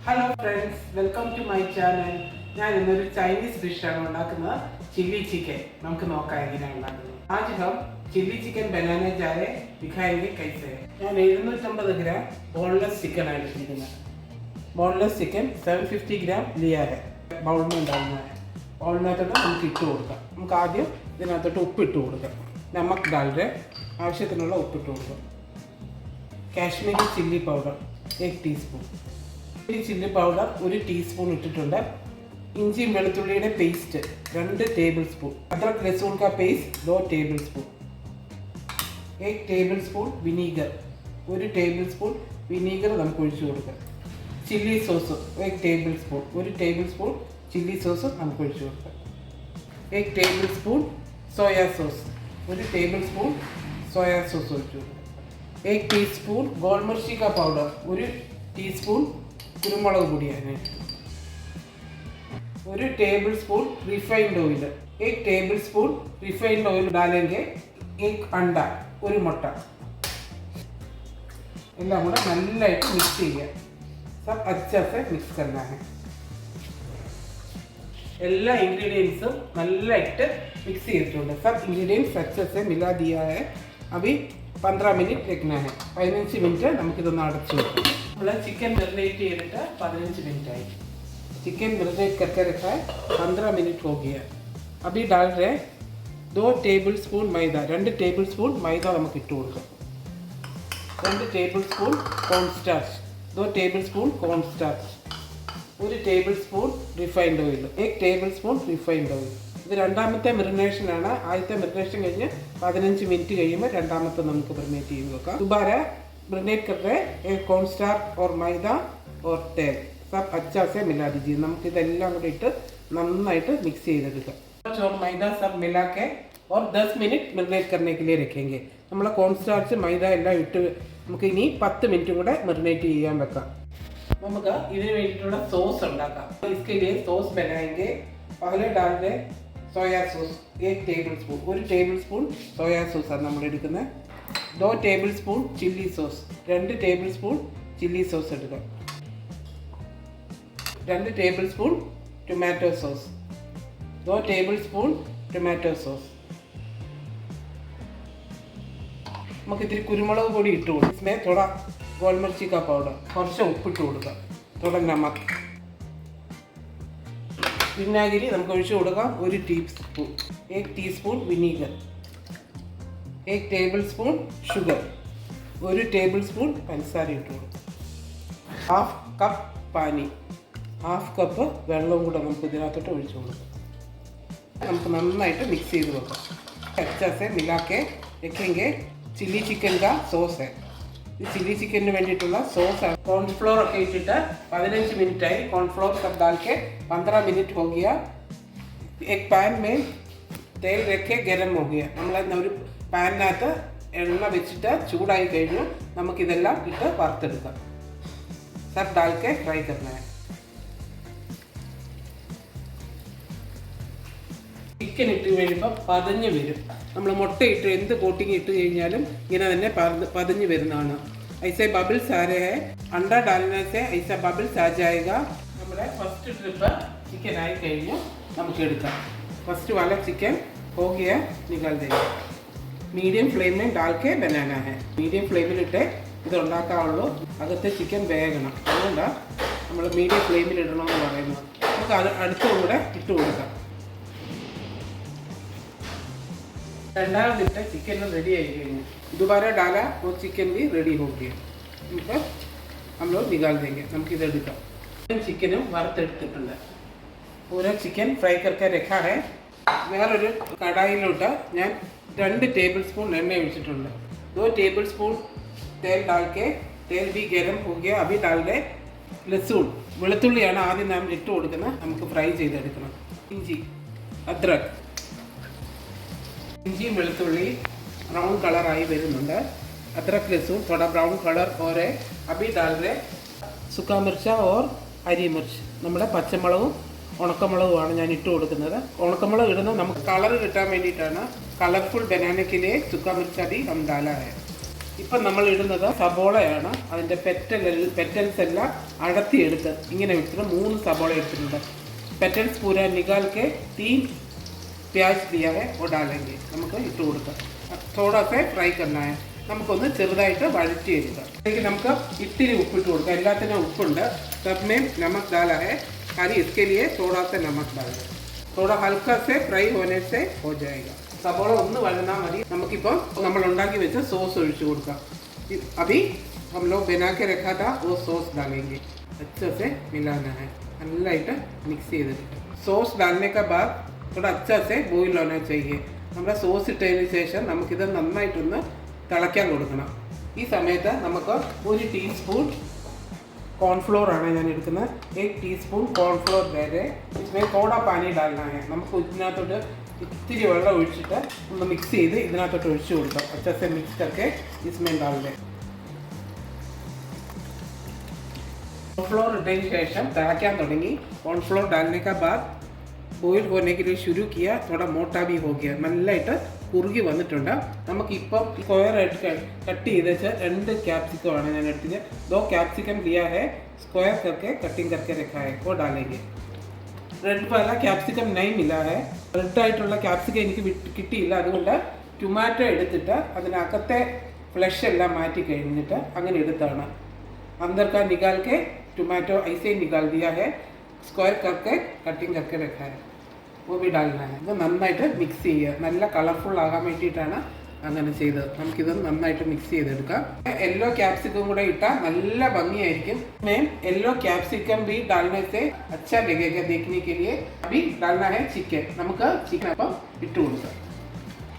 Hello friends, welcome to my channel. ഞാൻ ഇന്നൊരു Chinese ഡിഷാണ് ഉണ്ടാക്കുന്നത്, ചില്ലി ചിക്കൻ. നമുക്ക് നോക്കാം എങ്ങനെയാണ് ഉണ്ടാക്കുന്നത്. आज हम चिल्ली चिकन बनाने जा रहे हैं, दिखाएंगे कैसे. ഞാൻ 750 ഗ്രാം ബോൺലെസ് ചിക്കൻ ആണ് എടുത്തിരിക്കുന്നത്. ബോൺലെസ് ചിക്കൻ 750 ഗ്രാം लिया है. ബൗൾ में डालना है. ബൗളിനകത്തോട്ട് നമുക്ക് ഇട്ട് കൊടുക്കാം. നമുക്ക് ആദ്യം ഇതിനകത്തോട്ട് ഉപ്പ് ഇട്ട് കൊടുക്കാം. നമക് ഡാൽരെ ആവശ്യത്തിനുള്ള ഉപ്പ് ഇട്ട് കൊടുക്കാം. Kashmiri chilli powder 1 teaspoon. Chilli powder 1 teaspoon ഇട്ടിട്ടുണ്ട്. ഇഞ്ചിയും വെളുത്തുള്ളിയുടെ പേസ്റ്റ് 2 ടേബിൾ സ്പൂൺ. അദ്രക് ലഹസൂൻ का paste 2 tablespoon. 1 table spoon vinegar. 1 table spoon vinegar നമുക്ക് ഒഴിച്ചു കൊടുക്കാം. Chilli sauce 1 tablespoon. 1 tablespoon chilli sauce നമുക്ക് ഒഴിച്ചു കൊടുക്കാം. 1 tablespoon soya sauce. 1 tablespoon soya sauce ഒഴിച്ചു കൊടുക്കാം. 1 ടീസ്പൂൺ ഗോൾ മിർച്ചി का पाउडर. 1 ടീസ്പൂൺ കുരുമുളക് പൊടിയാണ്. 1 table spoon refined oil. 1 table spoon refined oil डालेंगे. 1 अंडा, 1 മുട്ട. എല്ലാം കൂടെ നല്ലതായിട്ട് മിക്സ് ചെയ്യുക. सब अच्छा से मिक्स करना है. എല്ലാ ഇൻഗ്രീഡിയൻസും നല്ലതായിട്ട് മിക്സ് ചെയ്തിട്ടുണ്ട്. सब इंग्रेडिएंट्स अच्छे से मिला दिया है. अभी 15 मिनट रखना है. 15 മിനിറ്റ് നമുക്കിതൊന്ന് അടച്ചു വെക്കാം. നമ്മൾ ചിക്കൻ മെറിനേറ്റ് ചെയ്തിട്ട് 15 മിനിറ്റ് ആയി. चिकन मैरिनेट करके रखा है. 15 मिनट हो गया. अभी डाल रहे 2 ടേബിൾ സ്പൂൺ मैदा. 2 ടേബിൾ സ്പൂൺ मैदा നമുക്ക് ഇട്ട് കൊടുക്കാം. 2 table spoon cornstarch. 2 table spoon cornstarch. 1 table spoon refined oil. 1 table spoon refined oil. ഇത് രണ്ടാമത്തെ മെറിനേഷനാണ്. ആദ്യത്തെ മെറിനേഷൻ കഴിഞ്ഞ് 15 മിനിറ്റ് കഴിയുമ്പോൾ രണ്ടാമത്തെ നമുക്ക് മെറിനേറ്റ് ചെയ്ത് വെക്കാം. दोबारा मैरिनेट कर रहे हैं कॉर्नस्टार्च और मैदा और तेल. सब अच्छा से मिला दीजिए. നമുക്ക് ഇതെല്ലാം കൂടി ഇട്ട് നന്നായിട്ട് മിക്സ് ചെയ്തെടുക്കാം. और मैदा सब मिला के और 10 मिनट मैरिनेट करने के लिए रखेंगे. നമ്മൾ കോൺസ്റ്റാർച്ച് മൈദ എല്ലാം ഇട്ട് നമുക്ക് ഇനി 10 മിനിറ്റ് കൂടെ മെറിനേറ്റ് ചെയ്യാൻ വെക്കാം. നമുക്ക് ഇതിന് വേണ്ടിയിട്ടുള്ള സോസ് ഉണ്ടാക്കാം. इसके लिए सॉस बनाएंगे. पहले डाल दे soya sauce 1 tablespoon. 1 tablespoon soya sauce ആണ് നമ്മൾ എടുക്കുന്നത്. 2 tablespoon chilli sauce. 2 tablespoon chilli sauce എടുക്കാം. 2 tablespoon tomato sauce. 2 tablespoon tomato sauce. നമുക്ക് ഇത്തിരി കുരുമുളക് പൊടി ഇട്ട് കൊടുക്കും. इसमें थोड़ा गोल मिर्ची का पाउडर. കുറച്ച് ഉപ്പിട്ട് കൊടുക്കാം. थोड़ा नमक. വിനാഗിരി നമുക്ക് ഒഴിച്ചു കൊടുക്കാം. 1 teaspoon. 1 teaspoon vinegar. 1 table spoon sugar. 1 table spoon പഞ്ചസാര ഇട്ട് കൊടുക്കും. 1/2 കപ്പ് പാനി. 1/2 കപ്പ് വെള്ളം കൂടെ നമുക്ക് ഇതിനകത്തോട്ട് ഒഴിച്ചു കൊടുക്കാം. നമുക്ക് നന്നായിട്ട് മിക്സ് ചെയ്ത് വെക്കാം. अच्छा से मिला के रखेंगे. चिल्ली चिकन का सॉस है. ഇത് ചില്ലി ചിക്കന് വേണ്ടിയിട്ടുള്ള സോസാണ്. കോൺഫ്ലോർ ഒക്കെ ഇട്ടിട്ട് 15 മിനിറ്റ് ആയി. കോൺഫ്ലോർ सब डाल के 15 मिनट हो गया. एक पैन में तेल रख के गरम हो गया. നമ്മൾ ഒരു പാനിനകത്ത് എണ്ണ വെച്ചിട്ട് ചൂടായി കഴിഞ്ഞു. നമുക്കിതെല്ലാം ഇട്ട് വറുത്തെടുക്കാം. सब डाल के फ्राई करना है. ചിക്കൻ ഇട്ട് കഴിയുമ്പോൾ പതഞ്ഞ് വരും. നമ്മൾ മുട്ട ഇട്ട് എന്ത് കോട്ടിങ് ഇട്ട് കഴിഞ്ഞാലും ഇങ്ങനെ തന്നെ പതഞ്ഞ് വരുന്നതാണ്. ऐसे बबल्स आ रहे हैं. अंडा डालने से ऐसा बबल्स आ जाएगा. നമ്മുടെ ഫസ്റ്റ് ട്രിപ്പ് ചിക്കൻ ആയി കഴിഞ്ഞു. നമുക്ക് എടുക്കാം. फर्स्ट वाला चिकन हो गया, निकाल देंगे. मीडियम फ्लेम में डाल के बनाना है. मीडिയം ഫ്ലെയിമിലിട്ട് ഇത് ഉണ്ടാക്കാവുള്ളൂ. അകത്തെ ചിക്കൻ വേകണം. അതുകൊണ്ടാണ് നമ്മൾ മീഡിയം ഫ്ലെയിമിൽ ഇടണമെന്ന് പറയുന്നത്. നമുക്ക് അത് അടുത്തും കൂടെ ഇട്ട് കൊടുക്കാം. രണ്ടാമത്തെ ചിക്കൻ रेडी ആയി കഴിഞ്ഞു. दोबारा डाला वो चिकन भी रेडी हो गया. मतलब हम लोग निकाल देंगे. നമുക്കിത് എടുക്കാം. ചിക്കനും വറുത്തെടുത്തിട്ടുണ്ട്. पूरा चिकन फ्राई करके रखा है. വേറൊരു കടായിലോട്ട് ഞാൻ 2 ടേബിൾ സ്പൂൺ എണ്ണ ഒഴിച്ചിട്ടുണ്ട്. 2 ടേബിൾ സ്പൂൺ तेल डाल के तेल भी गरम हो गया. अभी डाल दे लहसुन. വെളുത്തുള്ളിയാണ് ആദ്യം നാം ഇട്ട് കൊടുക്കുന്നത്. നമുക്ക് ഫ്രൈ ചെയ്തെടുക്കണം. ഇഞ്ചി, അദ്രക്. ഇഞ്ചി വെളുത്തുള്ളി ब्राउन कलर आई വരുന്നുണ്ട്. अदरक लहसुन थोड़ा ब्राउन कलर हो रहे. अभी डाल रहे सूखा मिर्चा और हरी मिर्च. നമ്മുടെ പച്ചമുളകും ഉണക്കമുളകുമാണ് ഞാൻ ഇട്ട് കൊടുക്കുന്നത്. ഉണക്കമുളക് ഇടുന്നത് നമുക്ക് കളർ കിട്ടാൻ വേണ്ടിയിട്ടാണ്. കളർഫുൾ बनाने के लिए सूखा मिर्चा भी हम डाला है. ഇപ്പം നമ്മൾ ഇടുന്നത് സബോളയാണ്. അതിൻ്റെ പെറ്റൽസ് എല്ലാം അടത്തിയെടുത്ത് ഇങ്ങനെ വെച്ചിട്ട് 3 സബോള എടുത്തിട്ടുണ്ട്. പെറ്റൽസ് पूरा निकाल के 3 प्याज दिया है वो डालेंगे. നമുക്ക് ഇട്ട് കൊടുക്കാം. थोड़ा सा ഫ്രൈ करना है. നമുക്കൊന്ന് ചെറുതായിട്ട് വഴറ്റിയെടുക്കാം. അതിലേക്ക് നമുക്ക് ഇത്തിരി ഉപ്പിട്ട് കൊടുക്കാം. എല്ലാത്തിനും ഉപ്പുണ്ട്. सब में नमक डाला है. खाली इसके लिए थोड़ा सा नमक डालें. थोड़ा हल्का से फ्राई होने से हो जाएगा. സബോള ഒന്ന് വഴന്നാൽ മതി. നമുക്കിപ്പോൾ നമ്മൾ ഉണ്ടാക്കി വെച്ച സോസ് ഒഴിച്ചു കൊടുക്കാം. अभी हम लोग बना के रखा था वो सॉस डालेंगे. अच्छे से मिलाना है. നല്ലതായിട്ട് മിക്സ് ചെയ്തിട്ട് സോസ് डालने के बाद थोड़ा अच्छा से बॉईल होना चाहिए. നമ്മുടെ സോസ് ഇട്ടതിന് ശേഷം നമുക്കിത് നന്നായിട്ടൊന്ന് തിളയ്ക്കാൻ കൊടുക്കണം. ഈ സമയത്ത് നമുക്ക് 1 ടീസ്പൂൺ कॉर्नफ्लोर ആണ് ഞാൻ എടുക്കുന്നത്. 1 ടീസ്പൂൺ कॉर्नफ्लोर വരെ इसमें थोड़ा पानी डालना है. നമുക്ക് ഇതിനകത്തോട്ട് ഇത്തിരി വെള്ളം ഒഴിച്ചിട്ട് ഒന്ന് മിക്സ് ചെയ്ത് ഇതിനകത്തോട്ട് ഒഴിച്ചു കൊടുക്കാം. अच्छे से मिक्स करके इसमें डाल दें. कॉर्नफ्लोर इटने ശേഷം തിളയ്ക്കാൻ തുടങ്ങി. कॉर्नफ्लोर डालने के बाद बॉईल होने के लिए शुरू किया. थोड़ा मोटा भी हो गया. നല്ലതായിട്ട് കുറുകി വന്നിട്ടുണ്ട്. നമുക്കിപ്പം സ്ക്വയർ ആയിട്ട് കട്ട് ചെയ്ത് വെച്ച 2 कैप्सिकम ആണ് ഞാൻ എടുത്തത്. 2 कैप्सिकम लिया है स्क्वायर करके कटिंग करके रखा है वो डालेंगे. रेड वाला कैप्सिकम नहीं मिला है. റെഡ് ആയിട്ടുള്ള ക്യാപ്സിക്കം എനിക്ക് കിട്ടിയില്ല. അതുകൊണ്ട് ടൊമാറ്റോ എടുത്തിട്ട് അതിനകത്തെ ഫ്ലഷ് എല്ലാം മാറ്റി കഴിഞ്ഞിട്ട് അങ്ങനെ എടുത്താണ്. अंदर का निकाल के टोमेटो ऐसे ही निकाल दिया है. स्क्वायर करके कटिंग करके रखा है वो भी डालना है. ഇത് നന്നായിട്ട് മിക്സ് ചെയ്യുക. നല്ല കളർഫുൾ ആകാൻ വേണ്ടിയിട്ടാണ് അങ്ങനെ ചെയ്തത്. നമുക്കിത് നന്നായിട്ട് മിക്സ് ചെയ്തെടുക്കാം. യെല്ലോ ക്യാപ്സിക്കം കൂടെ ഇട്ടാൽ നല്ല ഭംഗിയായിരിക്കും. मैं येलो कैप्सिकम भी डालने से अच्छा लगेगा देखने के लिए. अभी डालना है चिकन. നമുക്ക് ചിക്കൻ അപ്പം ഇട്ട് കൊടുക്കാം.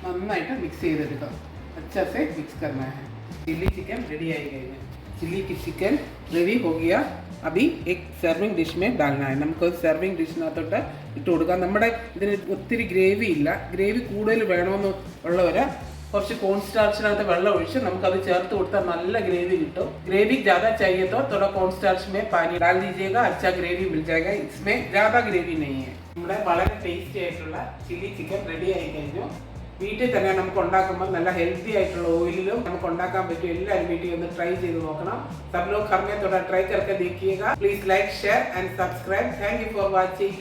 നന്നായിട്ട് മിക്സ് ചെയ്തെടുക്കാം. अच्छा से मिक्स करना है. चिली चिकन रेडी ആയി കഴിഞ്ഞു. चिली की चिकन रेडी हो गया. अभी एक सर्विंग डिश में डालना है. നമുക്ക് സർവിംഗ് ഡിഷിനകത്തോട്ട് ഇട്ട് കൊടുക്കാം. നമ്മുടെ ഇതിന് ഒത്തിരി ഗ്രേവി ഇല്ല. ഗ്രേവി കൂടുതൽ വേണമെന്ന് ഉള്ളവർ കുറച്ച് കോൺ സ്റ്റാർച്ചിനകത്ത് വെള്ളം ഒഴിച്ച് നമുക്കത് ചേർത്ത് കൊടുത്താൽ നല്ല ഗ്രേവി കിട്ടും. ഗ്രേवी ज़्यादा चाहिए तो थोड़ा कॉर्न स्टार्च में पानी डाल दीजिएगा. अच्छा ग्रेवी मिल जाएगा. इसमें ज़्यादा ग्रेवी नहीं है. നമ്മുടെ വളരെ ടേസ്റ്റി ആയിട്ടുള്ള ചില്ലി ചിക്കൻ റെഡി ആയി കഴിഞ്ഞു. വീട്ടിൽ തന്നെ നമുക്ക് ഉണ്ടാക്കുമ്പോൾ നല്ല ഹെൽത്തി ആയിട്ടുള്ള ഓയിലും നമുക്ക് ഉണ്ടാക്കാൻ പറ്റും. എല്ലാവരും വീട്ടിൽ ഒന്ന് ട്രൈ ചെയ്ത് നോക്കണം. सब लोग घर में थोड़ा ट्राई करके देखिएगा. Please like share and subscribe. Thank you for watching.